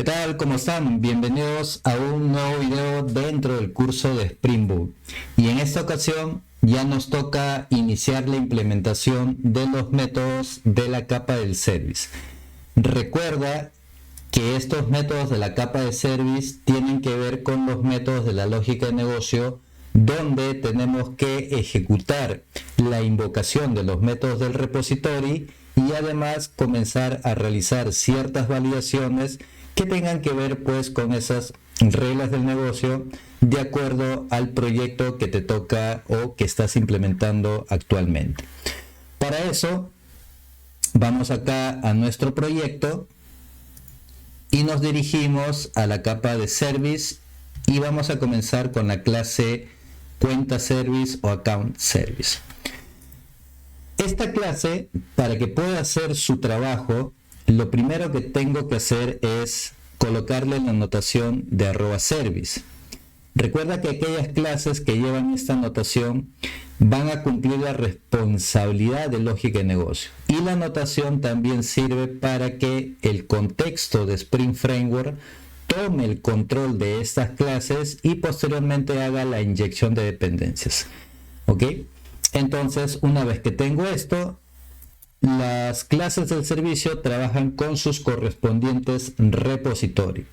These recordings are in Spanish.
tal? ¿Cómo están? Bienvenidos a un nuevo video dentro del curso de Spring Boot. Y en esta ocasión ya nos toca iniciar la implementación de los métodos de la capa del service. Recuerda que estos métodos de la capa de service tienen que ver con los métodos de la lógica de negocio, donde tenemos que ejecutar la invocación de los métodos del repository y además comenzar a realizar ciertas validaciones que tengan que ver pues con esas reglas del negocio de acuerdo al proyecto que te toca o que estás implementando actualmente. Para eso vamos acá a nuestro proyecto y nos dirigimos a la capa de service y vamos a comenzar con la clase cuenta service o account service. Esta clase, para que pueda hacer su trabajo, lo primero que tengo que hacer es colocarle la notación de @service. Recuerda que aquellas clases que llevan esta notación van a cumplir la responsabilidad de lógica de negocio. Y la notación también sirve para que el contexto de Spring Framework tome el control de estas clases y posteriormente haga la inyección de dependencias. ¿Ok? Entonces, una vez que tengo esto, las clases del servicio trabajan con sus correspondientes repositorios.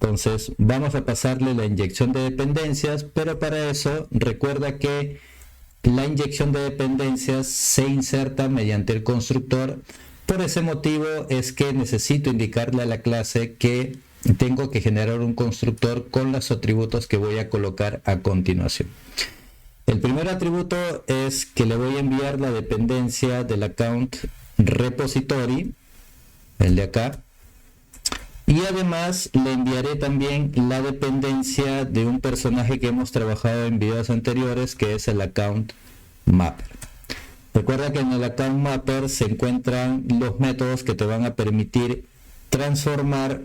Entonces, vamos a pasarle la inyección de dependencias, pero para eso recuerda que la inyección de dependencias se inserta mediante el constructor. Por ese motivo es que necesito indicarle a la clase que tengo que generar un constructor con los atributos que voy a colocar a continuación. El primer atributo es que le voy a enviar la dependencia del account repository, el de acá, y además le enviaré también la dependencia de un personaje que hemos trabajado en videos anteriores, que es el account mapper. Recuerda que en el account mapper se encuentran los métodos que te van a permitir transformar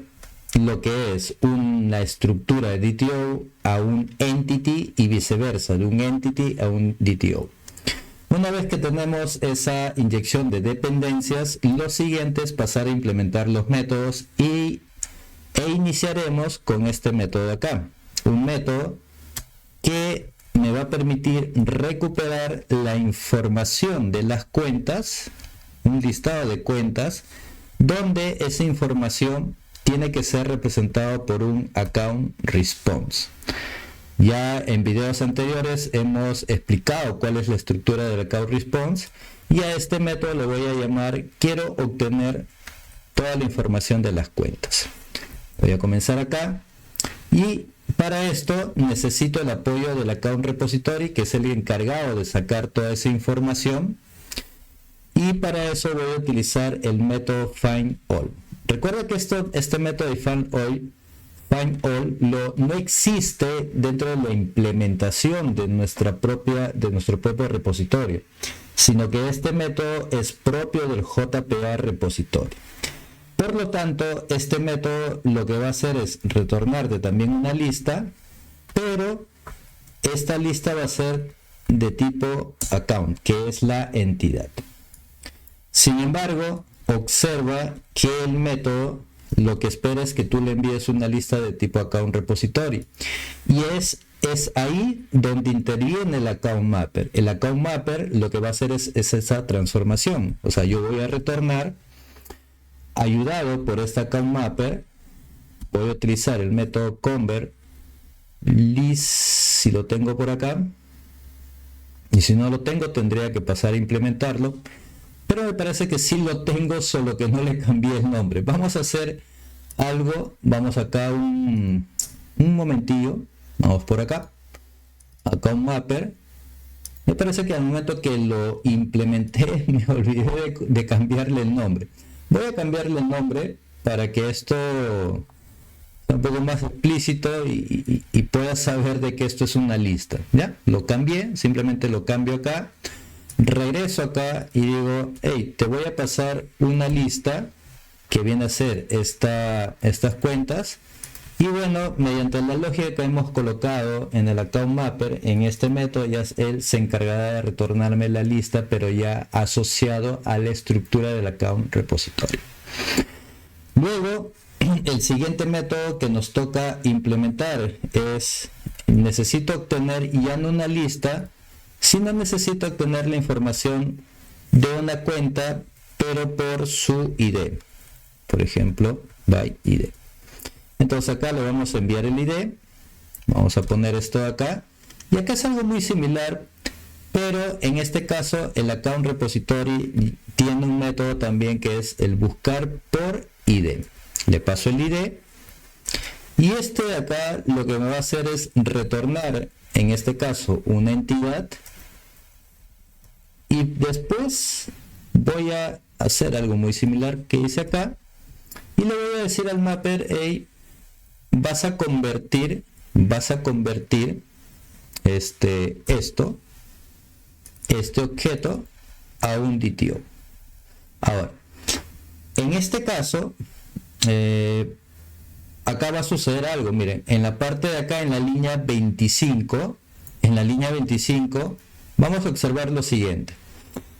lo que es una estructura de DTO a un entity y viceversa, de un entity a un DTO. Una vez que tenemos esa inyección de dependencias, lo siguiente es pasar a implementar los métodos e iniciaremos con este método de acá. Un método que me va a permitir recuperar la información de las cuentas, un listado de cuentas, donde esa información tiene que ser representado por un account response. Ya en videos anteriores hemos explicado cuál es la estructura del account response y a este método le voy a llamar quiero obtener toda la información de las cuentas. Voy a comenzar acá y para esto necesito el apoyo del account repository, que es el encargado de sacar toda esa información, y para eso voy a utilizar el método findAll. Recuerda que este método de findAll no existe dentro de la implementación de nuestro propio repositorio, sino que este método es propio del JPA repositorio. Por lo tanto, este método lo que va a hacer es retornarte también una lista, pero esta lista va a ser de tipo account, que es la entidad. Sin embargo, observa que el método lo que espera es que tú le envíes una lista de tipo account repository, y es ahí donde interviene el account mapper. El account mapper lo que va a hacer es esa transformación. O sea, yo voy a retornar, ayudado por este account mapper, voy a utilizar el método convert list, si lo tengo por acá, y si no lo tengo tendría que pasar a implementarlo. Pero me parece que sí lo tengo, solo que no le cambié el nombre. Vamos a hacer algo, vamos acá un momentillo, vamos por acá, account mapper. Me parece que al momento que lo implementé me olvidé de cambiarle el nombre. Voy a cambiarle el nombre para que esto sea un poco más explícito y puedas saber de que esto es una lista. Ya, lo cambié, simplemente lo cambio acá. Regreso acá y digo, hey, te voy a pasar una lista que viene a ser estas cuentas, y bueno, mediante la lógica que hemos colocado en el account mapper, en este método ya él se encargará de retornarme la lista, pero ya asociado a la estructura del account repositorio. Luego el siguiente método que nos toca implementar es, necesito obtener ya no una lista, sino necesito obtener la información de una cuenta, pero por su ID. Por ejemplo, by ID. Entonces acá le vamos a enviar el ID. Vamos a poner esto acá. Y acá es algo muy similar, pero en este caso el account repository tiene un método también que es el buscar por ID. Le paso el ID. Y este de acá lo que me va a hacer es retornar, en este caso, una entidad. Y después voy a hacer algo muy similar que hice acá. Y le voy a decir al mapper, hey, vas a convertir este objeto a un DTO. Ahora, en este caso, acá va a suceder algo. Miren, en la parte de acá, en la línea 25, vamos a observar lo siguiente.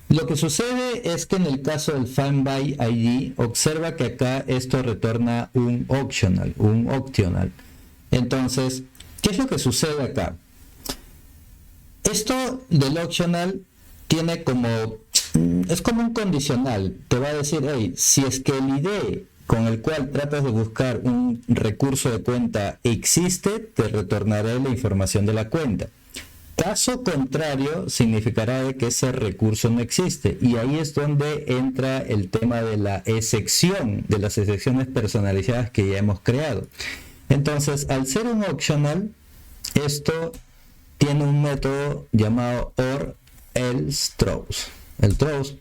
Lo que sucede es que en el caso del find by ID, observa que acá esto retorna un optional. Entonces, ¿qué es lo que sucede acá? Esto del optional tiene es como un condicional. Te va a decir, hey, si es que el ID con el cual tratas de buscar un recurso de cuenta existe, te retornaré la información de la cuenta. Caso contrario, significará de que ese recurso no existe. Y ahí es donde entra el tema de la excepción, de las excepciones personalizadas que ya hemos creado. Entonces, al ser un optional, esto tiene un método llamado or else throws. El throws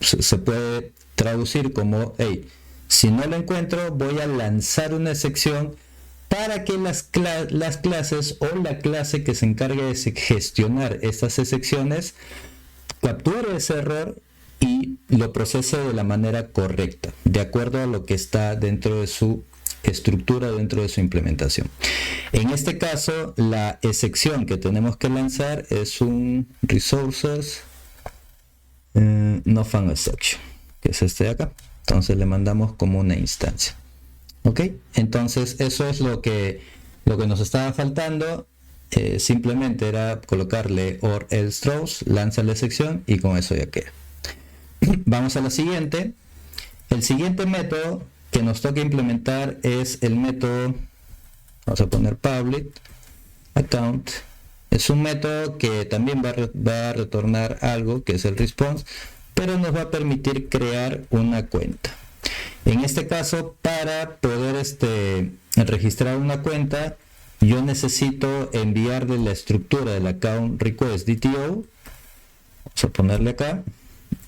se puede traducir como, hey, si no lo encuentro, voy a lanzar una excepción para que las clases o la clase que se encargue de gestionar estas excepciones capture ese error y lo procese de la manera correcta, de acuerdo a lo que está dentro de su estructura, dentro de su implementación. En este caso, la excepción que tenemos que lanzar es un resources no found exception, que es este de acá. Entonces le mandamos como una instancia. ¿Ok? Entonces eso es lo que nos estaba faltando. Simplemente era colocarle or else throws, lanza la excepción y con eso ya queda. Vamos a la siguiente. El siguiente método que nos toca implementar es el método, vamos a poner public account. Es un método que también va a retornar algo que es el response, pero nos va a permitir crear una cuenta. En este caso, para poder registrar una cuenta, yo necesito enviarle la estructura del account request DTO. Vamos a ponerle acá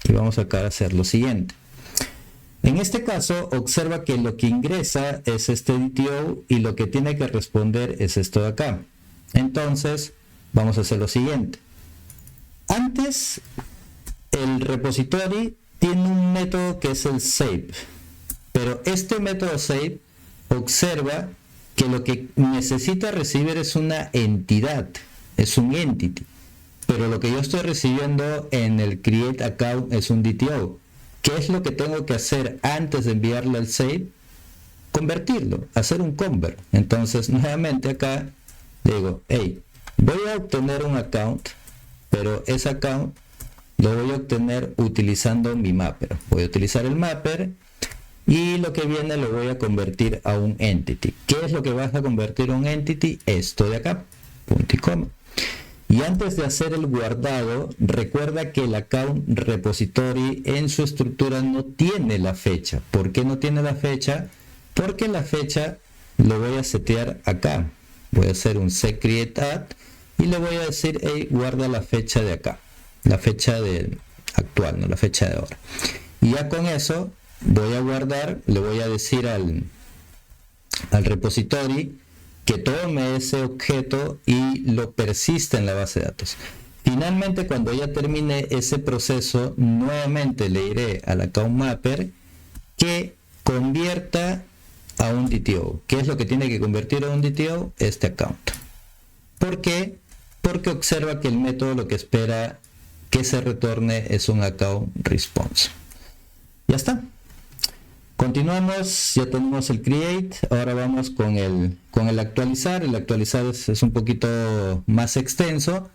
y vamos acá a hacer lo siguiente. En este caso, observa que lo que ingresa es este DTO y lo que tiene que responder es esto de acá. Entonces, vamos a hacer lo siguiente. Antes, el repository tiene un método que es el save. Pero este método save observa que lo que necesita recibir es una entidad, es un entity. Pero lo que yo estoy recibiendo en el create account es un DTO. ¿Qué es lo que tengo que hacer antes de enviarle al save? Convertirlo, hacer un convert. Entonces, nuevamente acá digo, hey, voy a obtener un account, pero ese account lo voy a obtener utilizando mi mapper. Voy a utilizar el mapper y lo que viene lo voy a convertir a un entity. ¿Qué es lo que vas a convertir a un entity? Esto de acá, punto y coma. Y antes de hacer el guardado, recuerda que el account repository en su estructura no tiene la fecha. ¿Por qué no tiene la fecha? Porque la fecha lo voy a setear acá. Voy a hacer un set create add y le voy a decir, hey, guarda la fecha de acá. La fecha actual, no la fecha de ahora. Y ya con eso voy a guardar, le voy a decir al repository que tome ese objeto y lo persista en la base de datos. Finalmente, cuando ya termine ese proceso, nuevamente le diré al account mapper que convierta a un DTO. ¿Qué es lo que tiene que convertir a un DTO? Este account. ¿Por qué? Porque observa que el método lo que espera que se retorne es un account response. Ya está. Continuamos, ya tenemos el create, ahora vamos con el actualizar. El actualizar es un poquito más extenso,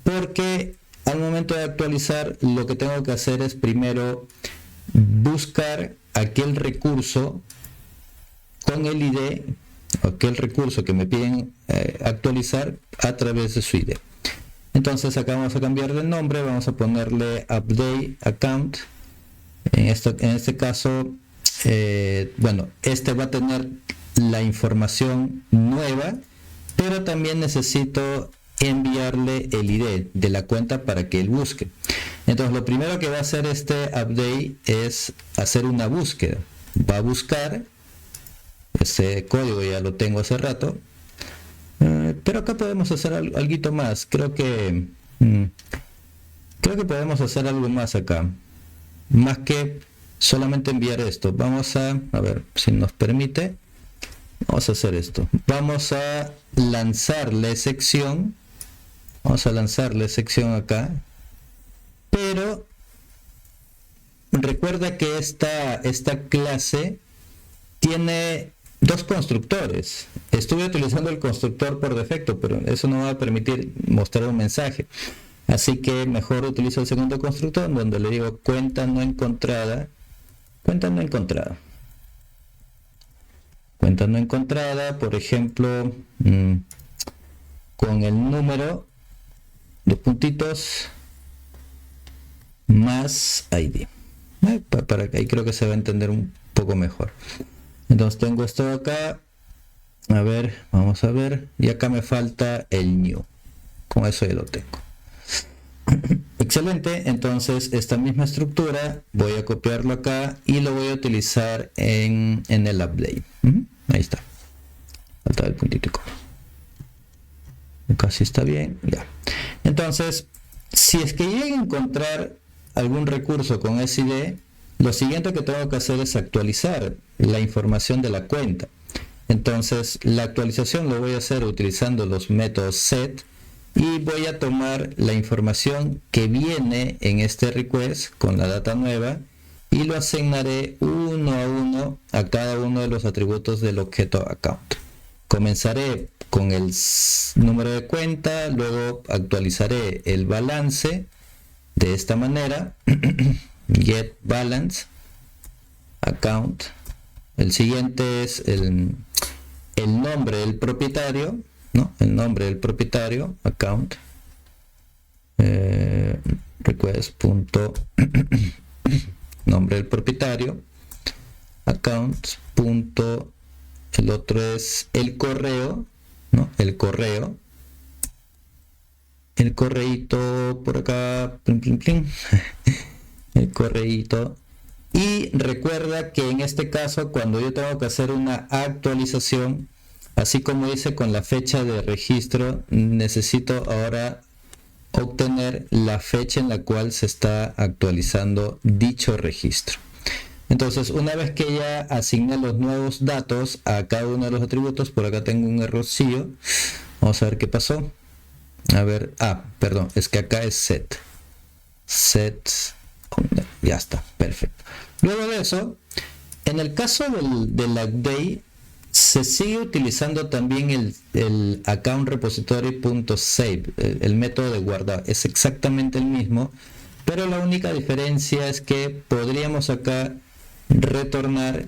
porque al momento de actualizar lo que tengo que hacer es primero buscar aquel recurso con el ID, aquel recurso que me piden actualizar a través de su ID. Entonces acá vamos a cambiar de nombre, vamos a ponerle update account. En este caso, bueno, este va a tener la información nueva, pero también necesito enviarle el ID de la cuenta para que él busque. Entonces lo primero que va a hacer este update es hacer una búsqueda. Va a buscar, ese código ya lo tengo hace rato, pero acá podemos hacer algo más. Creo que podemos hacer algo más acá, más que solamente enviar esto. Vamos a ver si nos permite. Vamos a hacer esto. Vamos a lanzarle sección. Vamos a lanzarle sección acá. Pero recuerda que esta clase tiene dos constructores. Estuve utilizando el constructor por defecto, pero eso no va a permitir mostrar un mensaje. Así que mejor utilizo el segundo constructor, donde le digo cuenta no encontrada. Cuenta no encontrada. Cuenta no encontrada, por ejemplo, con el número de puntitos más ID. Para que ahí creo que se va a entender un poco mejor. Entonces tengo esto acá. A ver, vamos a ver. Y acá me falta el new. Con eso ya lo tengo. Excelente. Entonces esta misma estructura voy a copiarlo acá y lo voy a utilizar en el update. Ahí está. Falta el puntito. Casi está bien. Ya. Entonces, si es que llegue a encontrar algún recurso con SID, lo siguiente que tengo que hacer es actualizar la información de la cuenta. Entonces la actualización lo voy a hacer utilizando los métodos set, y voy a tomar la información que viene en este request con la data nueva y lo asignaré uno a uno a cada uno de los atributos del objeto account. Comenzaré con el número de cuenta, luego actualizaré el balance de esta manera. Get balance account. El siguiente es el nombre del propietario, ¿no? El nombre del propietario, account, request punto nombre del propietario, account punto, el otro es el correo, ¿no? El correo, el correíto por acá, plin, plin, plin. El correíto. Y recuerda que en este caso, cuando yo tengo que hacer una actualización, así como hice con la fecha de registro, necesito ahora obtener la fecha en la cual se está actualizando dicho registro. Entonces, una vez que ya asigné los nuevos datos a cada uno de los atributos, por acá tengo un errorcillo. Vamos a ver qué pasó. A ver, perdón, es que acá es set. Ya está, perfecto. Luego de eso, en el caso del update, se sigue utilizando también el account repository.save, el método de guardar. Es exactamente el mismo, pero la única diferencia es que podríamos acá retornar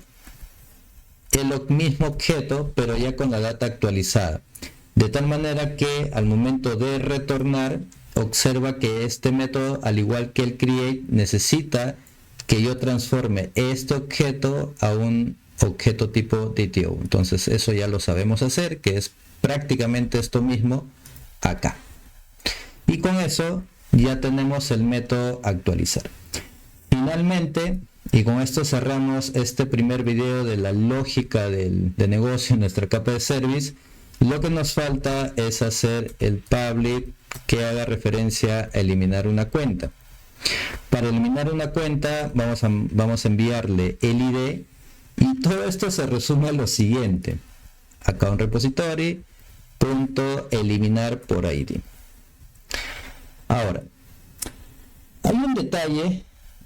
el mismo objeto, pero ya con la data actualizada. De tal manera que al momento de retornar, observa que este método, al igual que el create, necesita que yo transforme este objeto a un objeto tipo DTO. Entonces eso ya lo sabemos hacer, que es prácticamente esto mismo acá. Y con eso ya tenemos el método actualizar. Finalmente, y con esto cerramos este primer video de la lógica de negocio en nuestra capa de service. Lo que nos falta es hacer el public que haga referencia a eliminar una cuenta. Para eliminar una cuenta vamos a enviarle el ID, y todo esto se resume a lo siguiente: account repository punto eliminar por ID. Ahora, hay un detalle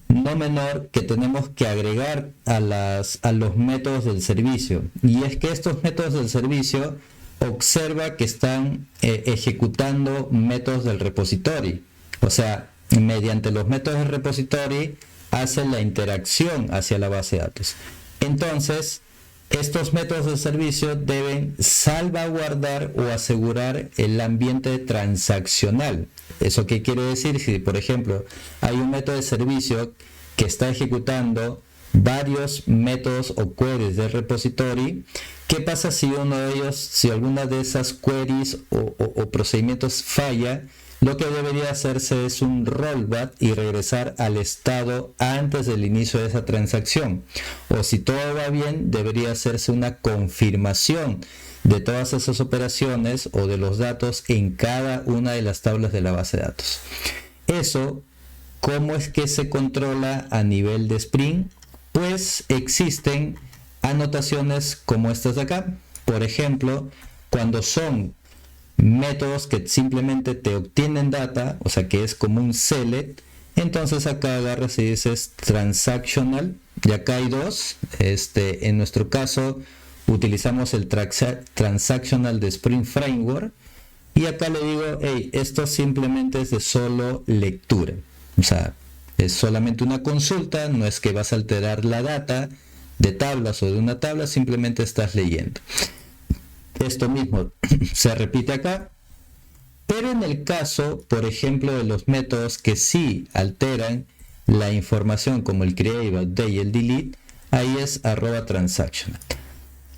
no menor que tenemos que agregar a los métodos del servicio. Y es que estos métodos del servicio observa que están ejecutando métodos del repository. O sea, mediante los métodos del repository hacen la interacción hacia la base de datos. Entonces, estos métodos de servicio deben salvaguardar o asegurar el ambiente transaccional. ¿Eso qué quiere decir? Si, por ejemplo, hay un método de servicio que está ejecutando varios métodos o queries del repository, ¿qué pasa si uno de ellos, si alguna de esas queries o procedimientos falla? Lo que debería hacerse es un rollback y regresar al estado antes del inicio de esa transacción. O si todo va bien, debería hacerse una confirmación de todas esas operaciones o de los datos en cada una de las tablas de la base de datos. Eso, ¿cómo es que se controla a nivel de Spring? Pues existen anotaciones como estas de acá. Por ejemplo, cuando son métodos que simplemente te obtienen data, o sea que es como un select, entonces acá agarras y dices transactional, y acá hay dos. En nuestro caso utilizamos el transactional de Spring Framework, y acá le digo, hey, esto simplemente es de solo lectura, o sea, es solamente una consulta, no es que vas a alterar la data de tablas o de una tabla, simplemente estás leyendo. Esto mismo se repite acá, pero en el caso, por ejemplo, de los métodos que sí alteran la información, como el create, update y el delete, ahí es @transactional.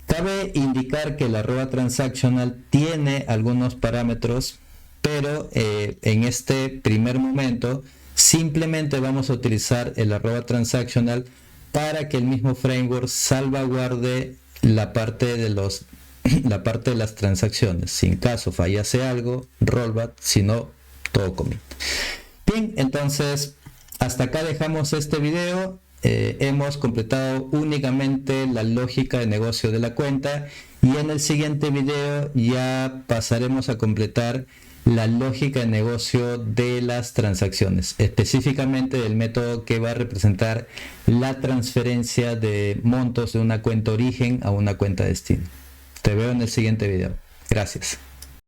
Cabe indicar que el @transactional tiene algunos parámetros, pero en este primer momento simplemente vamos a utilizar el @transactional para que el mismo framework salvaguarde la parte de las transacciones. Si en caso fallase algo, rollback, si no, todo commit. Bien, entonces hasta acá dejamos este video. Hemos completado únicamente la lógica de negocio de la cuenta, y en el siguiente video ya pasaremos a completar la lógica de negocio de las transacciones, específicamente del método que va a representar la transferencia de montos de una cuenta origen a una cuenta destino. Te veo en el siguiente video. Gracias.